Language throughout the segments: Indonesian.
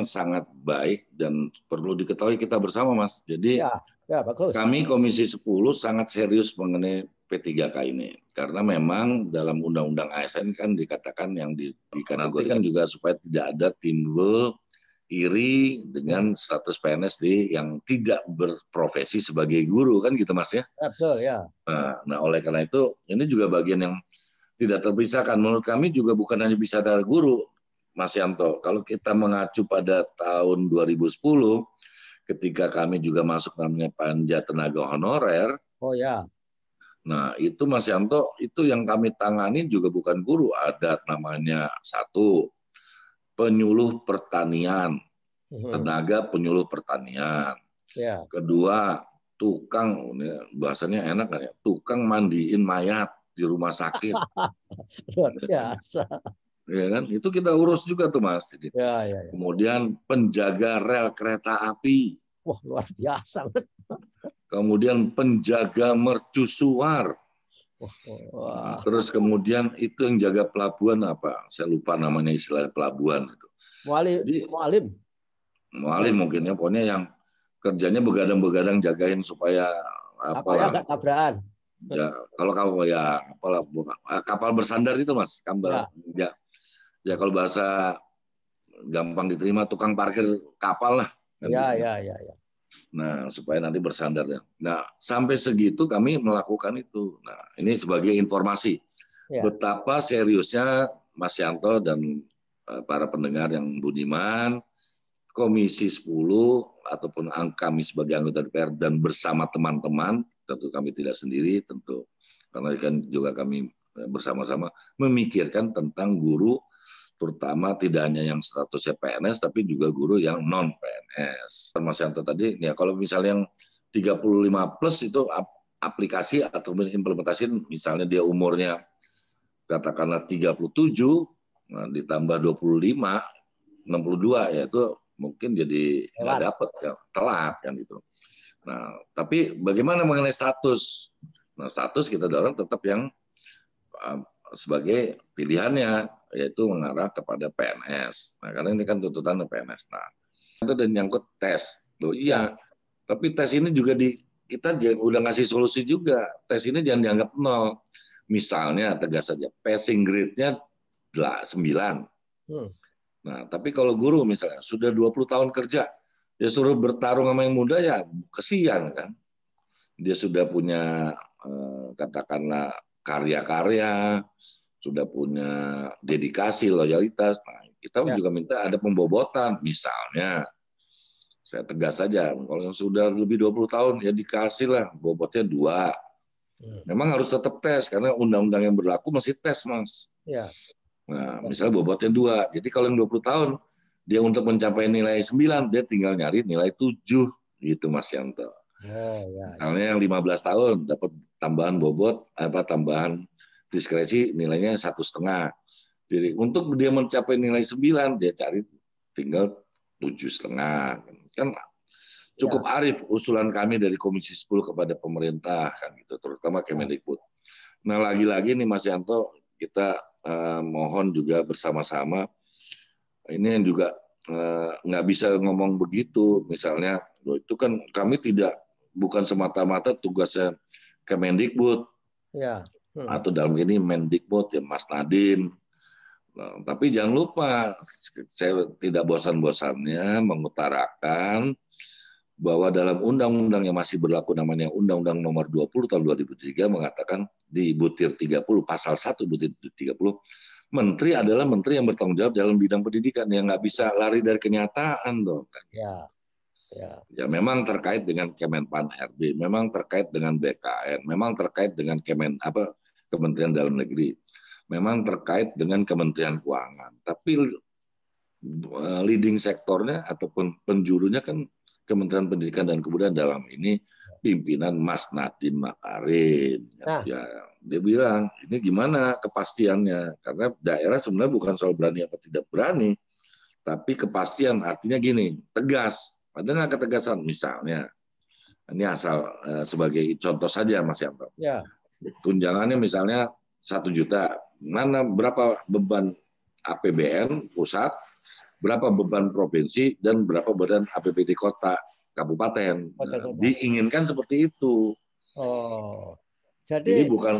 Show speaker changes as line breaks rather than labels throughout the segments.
sangat baik dan perlu diketahui kita bersama, Mas. Jadi
ya bagus.
Kami Komisi 10 sangat serius mengenai P3K ini. Karena memang dalam Undang-Undang ASN kan dikatakan yang dikategorikan juga supaya tidak ada timbul iri dengan status PNS yang tidak berprofesi sebagai guru kan gitu, Mas ya.
Betul ya.
Nah, oleh karena itu ini juga bagian yang tidak terpisahkan. Menurut kami juga bukan hanya bisa dari guru, Mas Yanto. Kalau kita mengacu pada tahun 2010, ketika kami juga masuk namanya panja tenaga honorer.
Oh ya.
Nah itu Mas Yanto, itu yang kami tangani juga bukan guru, ada namanya satu penyuluh pertanian, tenaga penyuluh pertanian.
Ya.
Kedua tukang, bahasanya enak kan ya, tukang mandiin mayat di rumah sakit.
Luar biasa.
Ya kan, itu kita urus juga tuh Mas.
Ya.
Kemudian penjaga rel kereta api.
Wah luar biasa.
Kemudian penjaga mercusuar.
Wah.
Terus kemudian itu yang jaga pelabuhan apa? Saya lupa namanya istilah pelabuhan itu. Mualim mungkin ya, pokoknya yang kerjanya begadang-begadang jagain supaya
kapalnya nggak tabrakan.
Ya, kalau kapal bersandar itu Mas, ya kalau bahasa gampang diterima tukang parkir kapal lah.
Ya.
Nah, supaya nanti bersandar ya. Nah, sampai segitu kami melakukan itu. Nah, ini sebagai informasi betapa seriusnya Mas Yanto dan para pendengar yang budiman, Komisi 10 ataupun kami sebagai anggota DPR dan bersama teman-teman, tentu kami tidak sendiri, tentu karena kan juga kami bersama-sama memikirkan tentang guru, terutama tidak hanya yang statusnya PNS, tapi juga guru yang non PNS. Mas Yanto tadi, ya kalau misalnya yang 35 plus itu aplikasi atau implementasi, misalnya dia umurnya katakanlah 37, nah, ditambah 25, 62, ya itu mungkin jadi nggak dapat, ya, telat kan gitu. Nah, tapi bagaimana mengenai status? Nah, status kita dorong tetap yang sebagai pilihannya, yaitu mengarah kepada PNS. Nah, karena ini kan tuntutan PNS. Nah, itu dan nyangkut tes. Loh, iya. Tapi tes ini juga kita udah ngasih solusi juga. Tes ini jangan dianggap nol. Misalnya, tegas saja, passing grade-nya 9. Nah, tapi kalau guru misalnya sudah 20 tahun kerja, dia suruh bertarung sama yang muda, ya kesian kan. Dia sudah punya katakanlah karya-karya, sudah punya dedikasi, loyalitas. Nah, kita juga minta ada pembobotan. Misalnya, saya tegas saja, kalau yang sudah lebih 20 tahun, ya dikasih lah bobotnya 2. Memang harus tetap tes, karena undang-undang yang berlaku masih tes, Mas. Nah, misalnya bobotnya 2. Jadi kalau yang 20 tahun, dia untuk mencapai nilai 9, dia tinggal nyari nilai 7. Gitu, Mas Yanto. Misalnya yang 15 tahun, dapat tambahan bobot, tambahan diskresi, nilainya 1,5. Jadi untuk dia mencapai nilai 9, dia cari tinggal 7,5. Kan cukup arif usulan kami dari Komisi 10 kepada pemerintah, kan gitu, terutama Kemendikbud. Nah, lagi-lagi nih Mas Yanto, kita mohon juga bersama-sama, ini yang juga nggak bisa ngomong begitu, misalnya, itu kan kami bukan semata-mata tugasnya Kemendikbud, atau dalam ini Mendikbud, ya Mas Nadiem. Nah, tapi jangan lupa, saya tidak bosan-bosannya mengutarakan bahwa dalam undang-undang yang masih berlaku namanya Undang-Undang Nomor 20 tahun 2003 mengatakan di butir 30 pasal 1 butir 30, menteri adalah menteri yang bertanggung jawab dalam bidang pendidikan, yang nggak bisa lari dari kenyataan dong. Ya memang terkait dengan Kemenpan RB, memang terkait dengan BKN, memang terkait dengan Kementerian Dalam Negeri, memang terkait dengan Kementerian Keuangan. Tapi leading sektornya ataupun penjurunya kan Kementerian Pendidikan dan Kebudayaan, dalam ini pimpinan Mas Nadiem Makarim. Ya, dia bilang, ini gimana kepastiannya? Karena daerah sebenarnya bukan soal berani apa tidak berani, tapi kepastian artinya gini, tegas. Ada nggak ketegasan? Misalnya, ini asal sebagai contoh saja Mas Yanto. Tunjangannya misalnya 1 juta, berapa beban APBN pusat berapa beban provinsi dan berapa beban APBD kota, kabupaten. Nah, diinginkan seperti itu.
Oh,
Jadi
jadi
bukan,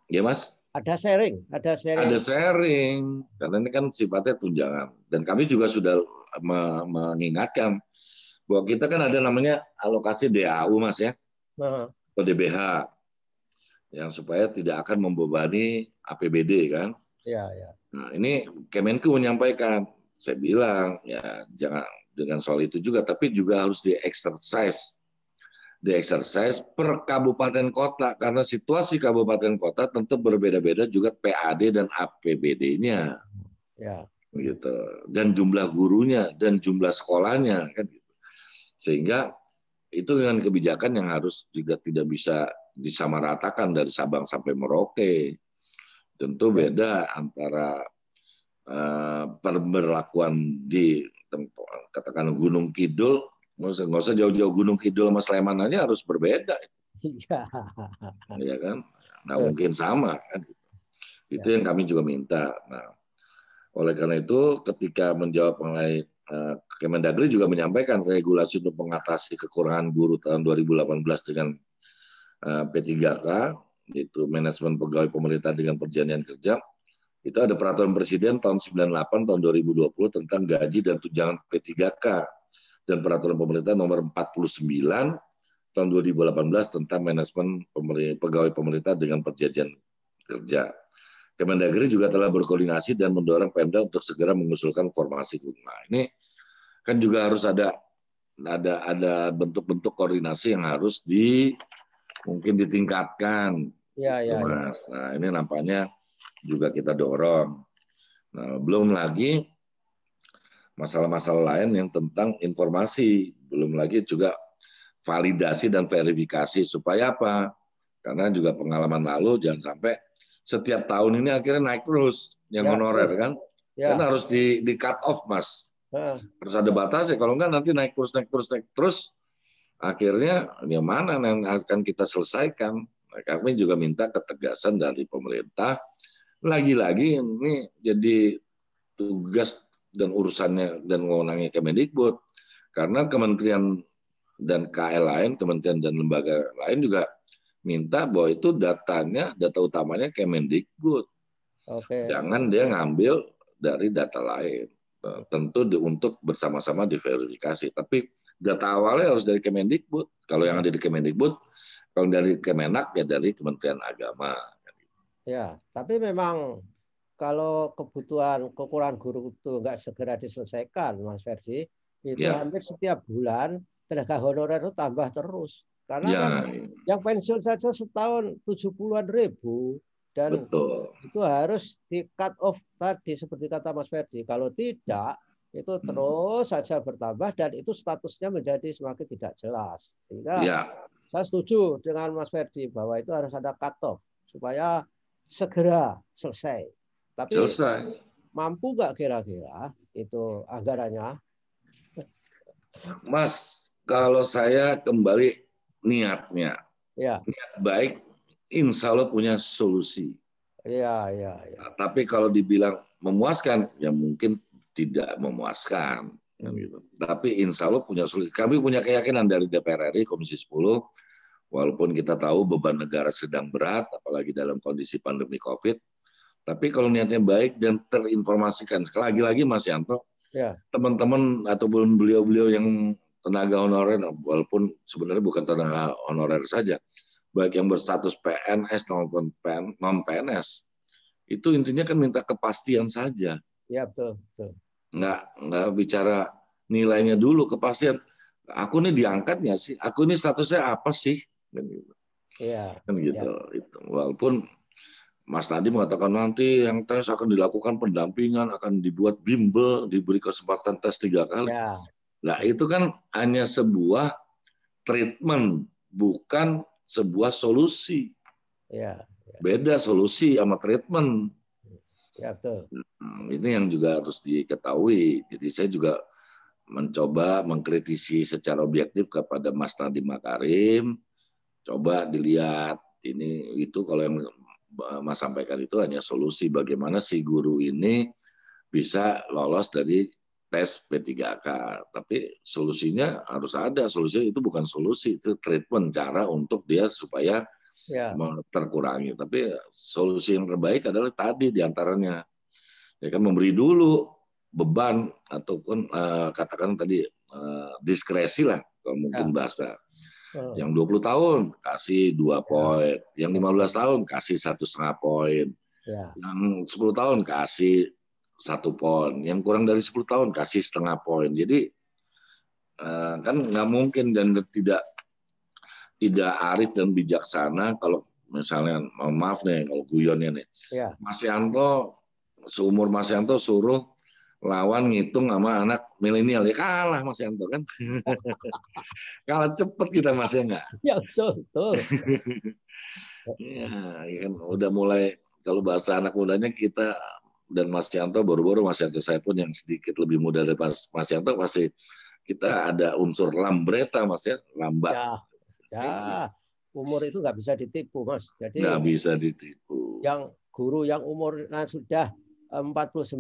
ya Mas,
ada sharing, ada sharing.
ada sharing, karena ini kan sifatnya tunjangan. Dan kami juga sudah mengingatkan bahwa kita kan ada namanya alokasi DAU, Mas ya,
Nah,
atau DBH, yang supaya tidak akan membebani APBD kan.
ya, ya.
Nah, ini Kemenku menyampaikan, saya bilang ya jangan dengan soal itu juga, tapi juga harus di-exercise per kabupaten kota, karena situasi kabupaten kota tentu berbeda-beda juga PAD dan APBD-nya,
Ya.
gitu, dan jumlah gurunya dan jumlah sekolahnya kan, gitu. Sehingga itu dengan kebijakan yang harus juga tidak bisa disamaratakan dari Sabang sampai Merauke. Tentu beda antara pemberlakuan di katakan Gunung Kidul, nggak usah jauh-jauh Gunung Kidul sama Sleman aja harus berbeda,
Iya.
ya kan? Nggak mungkin sama kan? Itu yang kami juga minta. Nah, oleh karena itu, ketika menjawab mengenai Kemendagri juga menyampaikan regulasi untuk mengatasi kekurangan guru tahun 2018 dengan P3K, yaitu manajemen pegawai pemerintah dengan perjanjian kerja. Itu ada peraturan presiden tahun 98 tahun 2020 tentang gaji dan tunjangan P3K dan peraturan pemerintah nomor 49 tahun 2018 tentang manajemen pegawai pemerintah dengan perjanjian kerja. Kemendagri juga telah berkoordinasi dan mendorong Pemda untuk segera mengusulkan formasi guru. Nah, ini kan juga harus ada bentuk-bentuk koordinasi yang harus mungkin ditingkatkan.
Ya,
Gitu,
ya, ya.
Mas. Nah, ini nampaknya juga kita dorong. Nah, belum lagi masalah-masalah lain yang tentang informasi, belum lagi juga validasi dan verifikasi supaya apa? Karena juga pengalaman lalu jangan sampai setiap tahun ini akhirnya naik terus yang
Ya,
honorer kan. Kan
ya.
harus di cut off, Mas. Harus ada batas ya, kalau enggak nanti naik terus. Akhirnya yang mana yang akan kita selesaikan? Nah, kami juga minta ketegasan dari pemerintah. Lagi-lagi ini jadi tugas dan urusannya dan wewenangnya Kemendikbud. Karena kementerian dan KL lain, kementerian dan lembaga lain juga minta bahwa itu data utamanya Kemendikbud.
Oke.
Jangan dia ngambil dari data lain. Tentu untuk bersama-sama diverifikasi. Tapi data awalnya harus dari Kemendikbud. Kalau yang ada di Kemendikbud, kalau dari Kemenak ya dari Kementerian Agama.
Ya, tapi memang kalau kebutuhan kekurangan guru itu nggak segera diselesaikan, Mas Ferdi, itu
Ya,
hampir setiap bulan tenaga honorer itu tambah terus. Karena kan
ya,
yang pensiun saja setahun 70-an ribu dan
betul.
itu harus di cut off tadi seperti kata Mas Ferdi. Kalau tidak, itu terus saja bertambah dan itu statusnya menjadi semakin tidak jelas. Sehingga
Ya,
saya setuju dengan Mas Ferdi bahwa itu harus ada cut off supaya segera selesai. Tapi
selesai.
mampu nggak kira-kira itu anggarannya?
Mas, kalau saya kembali niatnya,
Ya,
niat baik, insya Allah punya solusi.
ya, ya, ya.
Nah, tapi kalau dibilang memuaskan, ya mungkin tidak memuaskan. Gitu. Tapi insya Allah punya solusi. Kami punya keyakinan dari DPR RI, Komisi 10, walaupun kita tahu beban negara sedang berat, apalagi dalam kondisi pandemi COVID, tapi kalau niatnya baik dan terinformasikan, sekali lagi Mas Yanto,
Ya,
teman-teman ataupun beliau-beliau yang tenaga honorer, walaupun sebenarnya bukan tenaga honorer saja, baik yang berstatus PNS maupun non PNS, itu intinya kan minta kepastian saja,
ya betul, betul.
nggak bicara nilainya dulu, kepastian. Aku ini diangkat nggak sih? Aku ini statusnya apa sih?
Ya,
Kan
ya,
gitu. Walaupun Mas Nadi mengatakan nanti yang tes akan dilakukan pendampingan, akan dibuat bimbel, diberi kesempatan tes 3 kali.
ya,
Nah, itu kan hanya sebuah treatment, bukan sebuah solusi.
ya,
Beda solusi sama treatment.
ya betul.
Ini yang juga harus diketahui. Jadi saya juga mencoba mengkritisi secara objektif kepada Mas Nadiem Makarim. Coba dilihat ini itu kalau yang Mas sampaikan itu hanya solusi bagaimana si guru ini bisa lolos dari tes P3K. Tapi solusinya harus ada. Solusinya itu bukan solusi, itu treatment, cara untuk dia supaya terkurangi. Tapi solusi yang terbaik adalah tadi diantaranya, ya kan, memberi dulu beban ataupun katakan tadi diskresi lah kalau mungkin bahasa. Yang 20 tahun kasih 2 poin, yang 15 tahun kasih 1,5 poin, yang 10 tahun kasih 1 poin, yang kurang dari 10 tahun kasih setengah poin. Jadi kan nggak mungkin dan tidak arif dan bijaksana kalau misalnya, maaf nih kalau guyonnya nih, Mas Yanto, seumur Mas Yanto suruh lawan ngitung sama anak milenial, ya kalah Mas Yanto kan. Kalah cepet kita Mas, ya nggak?
Ya betul.
Ya kan udah mulai, kalau bahasa anak mudanya kita dan Mas Yanto, baru-baru Mas Yanto saya pun yang sedikit lebih muda dari Mas Yanto, pasti kita ada unsur lambreta Mas, ya, lambat.
Ya, umur itu nggak bisa ditipu Mas. Jadi
nggak bisa ditipu.
Yang guru yang umurnya sudah 49,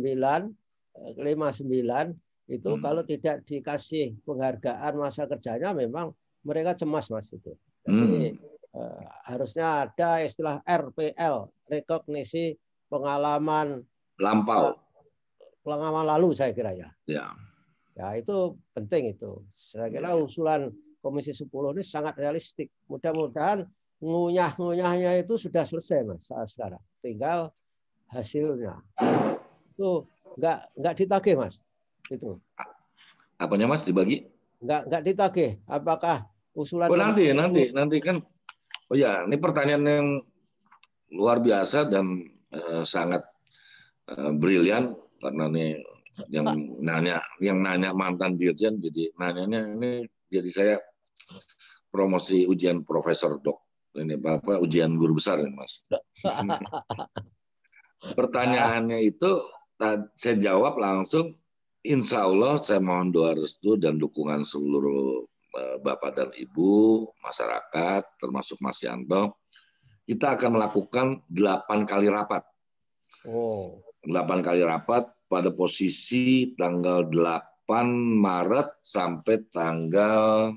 59 itu kalau tidak dikasih penghargaan masa kerjanya memang mereka cemas Mas itu. Jadi harusnya ada istilah RPL, rekognisi pengalaman
lampau,
pengalaman lalu saya kira ya. Ya itu penting itu. Saya kira usulan Komisi 10 ini sangat realistik. Mudah-mudahan ngunyah-ngunyahnya itu sudah selesai Mas saat sekarang. Tinggal hasilnya. Itu nggak ditagih Mas. Itu.
Apanya Mas dibagi?
Nggak ditagih. Apakah usulan
nanti kan. Oh ya, ini pertanyaan yang luar biasa dan sangat brilian, karena nih yang nanya mantan dirjen, jadi nanyanya ini jadi saya promosi ujian profesor dok. Ini Bapak ujian guru besar ini Mas. Pertanyaannya itu saya jawab langsung, insya Allah saya mohon doa restu dan dukungan seluruh Bapak dan Ibu, masyarakat, termasuk Mas Yanto. Kita akan melakukan 8 kali rapat. 8 kali rapat pada posisi tanggal 8 Maret sampai tanggal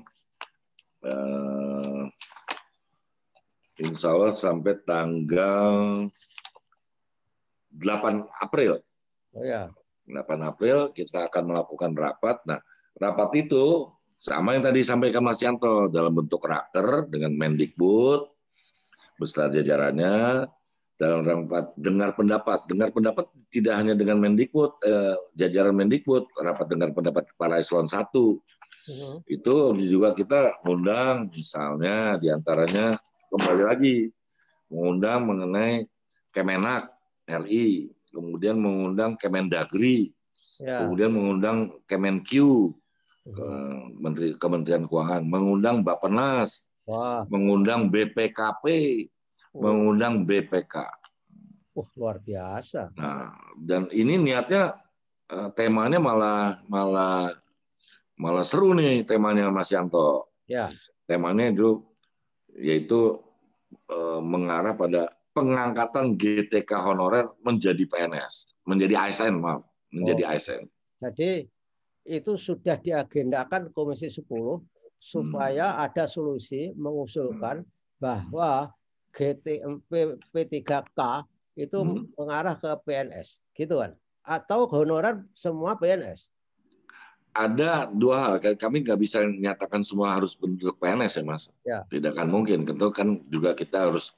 insya Allah sampai tanggal 8 April. 8 April kita akan melakukan rapat. Nah, rapat itu sama yang tadi disampaikan Mas Yanto, dalam bentuk raker dengan Mendikbud beserta jajarannya, dalam rapat dengar pendapat. Dengar pendapat tidak hanya dengan Mendikbud, jajaran Mendikbud, rapat dengar pendapat kepala eselon 1. Itu juga kita undang, misalnya diantaranya kembali lagi mengundang mengenai Kemenak RI, kemudian mengundang Kemendagri, kemudian mengundang Kemenkyu, Kementerian Keuangan, mengundang Bappenas, mengundang BPKP, mengundang BPK.
Luar biasa.
Nah, dan ini niatnya temanya malah seru nih temanya Mas Yanto. Temanya itu yaitu mengarah pada pengangkatan GTK honorer menjadi PNS, menjadi ASN, maaf, menjadi ASN.
Jadi itu sudah diagendakan Komisi 10 supaya ada solusi mengusulkan bahwa P3K itu mengarah ke PNS, gitu kan? Atau honorer semua PNS?
Ada 2 hal. Kami nggak bisa menyatakan semua harus bentuk PNS ya Mas. Tidak akan mungkin. Tentu kan juga kita harus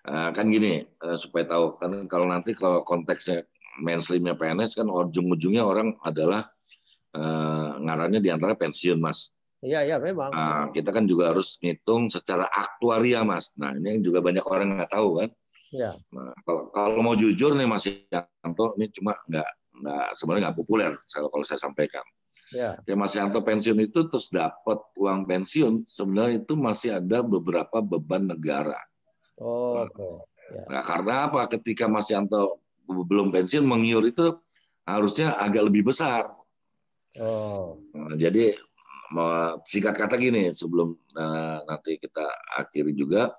kan gini, supaya tahu kan, kalau nanti kalau konteksnya mainstreamnya PNS kan ujung-ujungnya orang adalah ngarannya diantara pensiun Mas.
Iya memang.
Nah, kita kan juga harus ngitung secara aktuaria Mas. Nah ini juga banyak orang nggak tahu kan. Nah, kalau mau jujur nih Mas Yanto, ini cuma sebenarnya nggak populer kalau saya sampaikan. Ya Mas Yanto pensiun itu terus dapat uang pensiun, sebenarnya itu masih ada beberapa beban negara. Nah, karena apa? Ketika Mas Yanto belum pensiun, mengiur itu harusnya agak lebih besar. Nah, jadi singkat kata gini, sebelum nanti kita akhiri juga,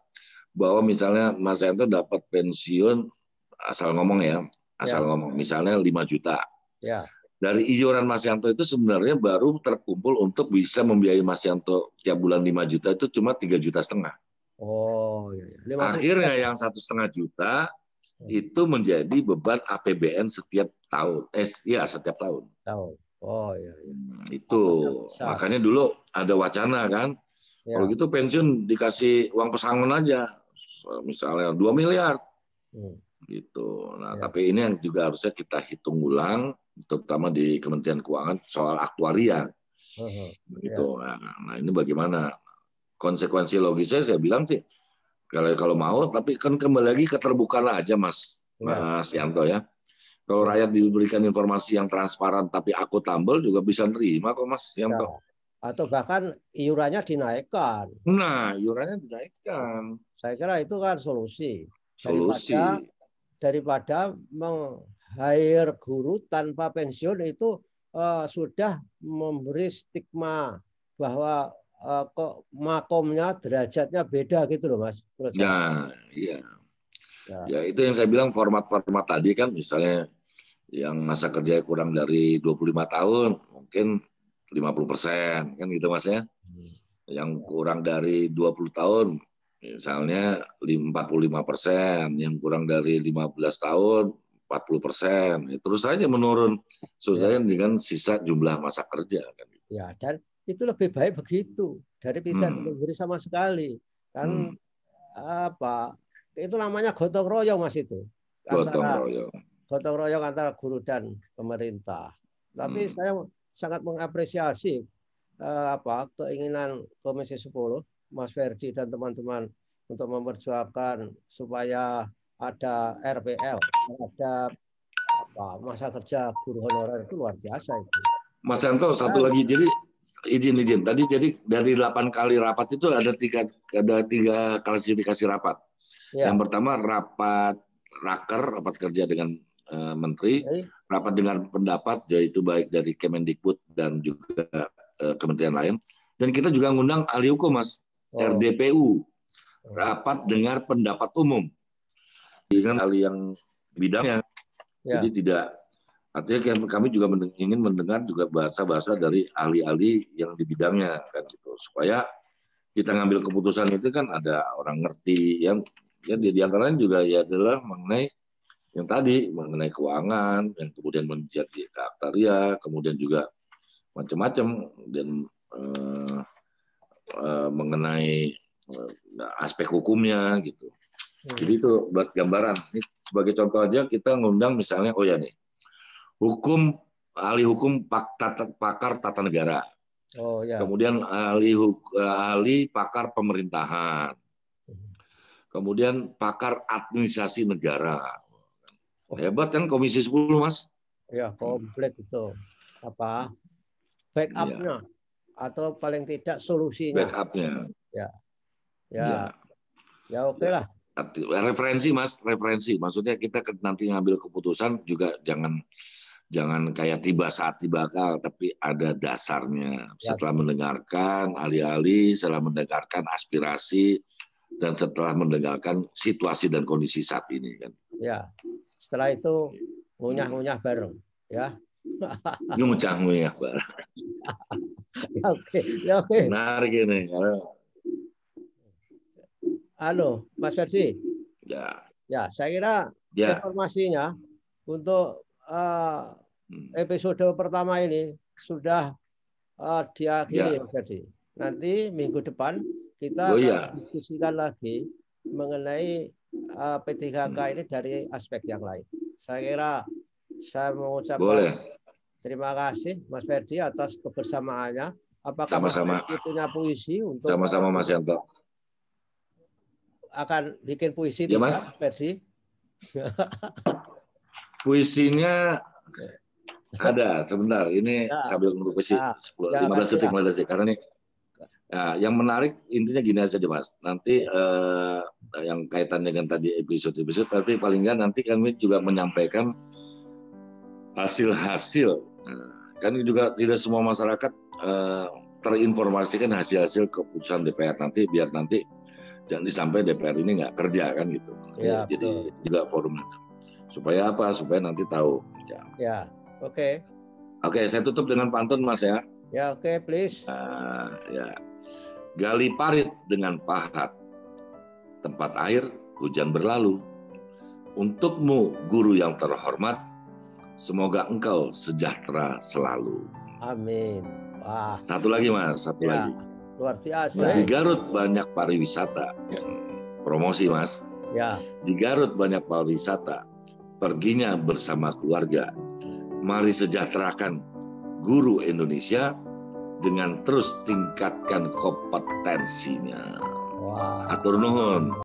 bahwa misalnya Mas Yanto dapat pensiun, asal ngomong ya, ngomong, misalnya 5 juta. dari iuran Mas Yanto itu sebenarnya baru terkumpul untuk bisa membiayai Mas Yanto tiap bulan 5 juta itu cuma 3,5 juta.
Oh, iya, iya.
Akhirnya yang 1,5 juta itu menjadi beban APBN setiap tahun. Ya, setiap tahun.
Oh, iya, iya.
Itu makanya dulu ada wacana kan. Ya. Kalau gitu pensiun dikasih uang pesangon aja. Misalnya 2 miliar. Gitu. Nah, tapi ini yang juga harusnya kita hitung ulang, terutama di Kementerian Keuangan soal aktuaria. Gitu. Nah, ini bagaimana? Konsekuensi logisnya saya bilang sih, kalau mau, tapi kan kembali lagi keterbukaan aja Mas Yanto ya. Kalau rakyat diberikan informasi yang transparan tapi akuntabel juga bisa nerima kok Mas Yanto.
Atau bahkan iurannya dinaikkan.
Nah, iurannya dinaikkan.
Saya kira itu kan solusi. Daripada meng-hire guru tanpa pensiun itu sudah memberi stigma bahwa kok makomnya derajatnya beda gitu loh Mas.
Ya, iya. Ya itu yang saya bilang format-format tadi kan, misalnya yang masa kerja kurang dari 25 tahun mungkin 50% kan gitu Mas ya. Yang kurang dari 20 tahun misalnya 45%, yang kurang dari 15 tahun 40%. Terus saja menurun sesuai dengan sisa jumlah masa kerja kan.
Ya, dan itu lebih baik begitu dari tidak diberi sama sekali. Kan itu namanya gotong royong Mas itu. Gotong royong antara guru dan pemerintah. Tapi saya sangat mengapresiasi keinginan Komisi 10 Mas Ferdi dan teman-teman untuk memperjuangkan supaya ada RPL, ada masa kerja guru honorer, itu luar biasa itu.
Mas Yanto, satu lagi, jadi izin tadi, jadi dari 8 kali rapat itu ada tiga klasifikasi rapat. Yang pertama rapat raker, rapat kerja dengan menteri, rapat dengan pendapat, yaitu baik dari Kemendikbud dan juga kementerian lain. Dan kita juga ngundang ahli hukum Mas, RDPU, rapat dengar pendapat umum dengan ahli yang bidangnya. Jadi tidak, artinya kami juga ingin mendengar juga bahasa-bahasa dari ahli-ahli yang di bidangnya kan gitu, supaya kita ngambil keputusan itu kan ada orang ngerti yang di antaranya juga ya adalah mengenai yang tadi, mengenai keuangan, yang kemudian menjadi aktaria, kemudian juga macam-macam, dan mengenai aspek hukumnya gitu. Jadi itu buat gambaran. Ini sebagai contoh aja kita ngundang misalnya, ahli hukum pakar tata negara. Kemudian ahli pakar pemerintahan. Kemudian pakar administrasi negara. Hebat kan Komisi 10 Mas?
Ya, komplit itu. Backupnya atau paling tidak solusinya.
Backupnya.
Ya oke lah.
Referensi Mas, referensi. Maksudnya kita nanti ngambil keputusan juga jangan kayak tiba saat tiba akal, tapi ada dasarnya. Setelah mendengarkan ahli-ahli, setelah mendengarkan aspirasi, dan setelah mendengarkan situasi dan kondisi saat ini kan.
Ya, setelah itu ngunyah-ngunyah bareng, ya.
Ngunyah bareng.
Ya oke.
Menarik ini.
Halo, Mas Ferdi. Ya, saya kira informasinya untuk episode pertama ini sudah diakhiri, Mas Ferdi. Nanti minggu depan kita akan diskusikan lagi mengenai P3K ini dari aspek yang lain. Saya kira saya mengucapkan terima kasih Mas Ferdi atas kebersamaannya. Apakah Mas Ferdi punya puisi untuk
sama-sama Mas Yanto?
Akan bikin puisi
ya, Mas
Ferdi?
Puisinya ada sebentar. Ini sambil menunggu puisi 15 detik karena ini. Nah, yang menarik intinya gini saja Mas. Nanti yang kaitan dengan tadi episode, tapi paling nggak nanti kami juga menyampaikan hasil-hasil. Kan juga tidak semua masyarakat terinformasikan hasil-hasil keputusan DPR nanti, biar nanti jangan sampai DPR ini nggak kerja kan gitu.
Ya,
jadi juga forum supaya apa? Supaya nanti tahu.
Ya, oke.
Oke, saya tutup dengan pantun Mas ya.
Ya, oke, please.
Ya. Gali parit dengan pahat, tempat air hujan berlalu. Untukmu guru yang terhormat, semoga engkau sejahtera selalu.
Amin. Wah.
Satu lagi Mas, satu lagi.
Luar biasa.
Di Garut banyak pariwisata. Promosi Mas.
Ya.
Di Garut banyak pariwisata. Perginya bersama keluarga. Mari sejahterakan guru Indonesia dengan terus tingkatkan kompetensinya.
Wah.
Atur nuhun.